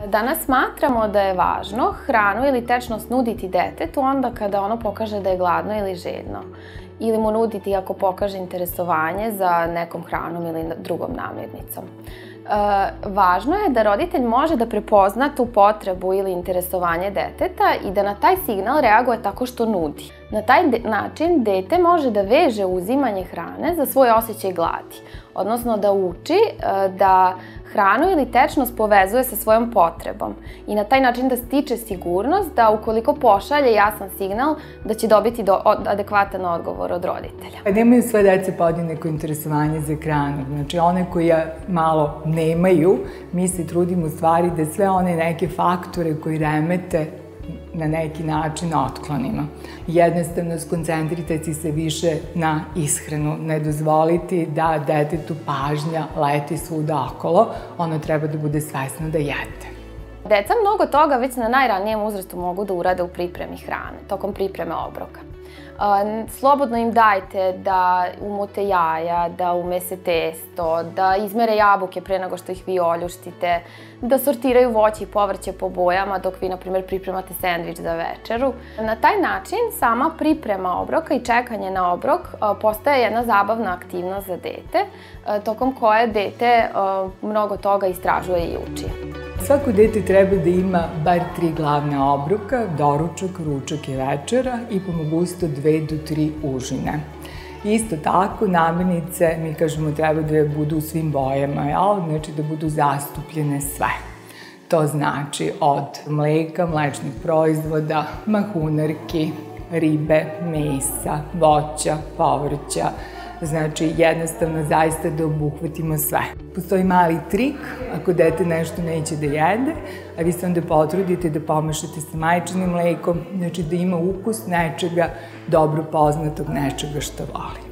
Danas smatramo da je važno hranu ili tečnost nuditi detetu onda kada ono pokaže da je gladno ili željno. Ili mu nuditi ako pokaže interesovanje za nekom hranom ili drugom namirnicom. Važno je da roditelj može da prepozna tu potrebu ili interesovanje deteta i da na taj signal reaguje tako što nudi. Na taj način dete može da veže uzimanje hrane za svoj osjećaj gladi, odnosno da uči da hranu ili tečnost povezuje sa svojom potrebom i na taj način da stiče sigurnost da ukoliko pošalje jasan signal da će dobiti adekvatan odgovor od roditelja. Nemaju sve dece podjednako interesovanje za hranu. Znači one koje malo nemaju, mi se trudimo u stvari da sve one neke faktore koji remete na neki način otklonimo. Jednostavno skoncentrite se više na ishranu, ne dozvoliti da detetu pažnja leti svuda okolo, ono treba da bude svesno da jede. Deca mnogo toga već na najranijem uzrastu mogu da urade u pripremi hrane, tokom pripreme obroka. Slobodno im dajte da umute jaja, da umese testo, da izmere jabuke pre nego što ih vi oljuštite, da sortiraju voće i povrće po bojama dok vi, na primjer, pripremate sendvič za večeru. Na taj način sama priprema obroka i čekanje na obrok postaje jedna zabavna aktivnost za dete, tokom koje dete mnogo toga istražuje i uči. Svako dete treba da ima bar 3 glavne obroka, doručak, ručak i večera i po mogućstvu 2 do 3 užine. Isto tako, namirnice, mi kažemo, treba da budu u svim bojama, znači da budu zastupljene sve. To znači od mleka, mlečnih proizvoda, mahunarki, ribe, mesa, voća, povrća. Znači, jednostavno, zaista da obuhvatimo sve. Postoji mali trik, ako dete nešto neće da jede, a vi se onda potrudite da pomešate sa majčinim mlekom, znači da ima ukus nečega dobro poznatog, nečega što voli.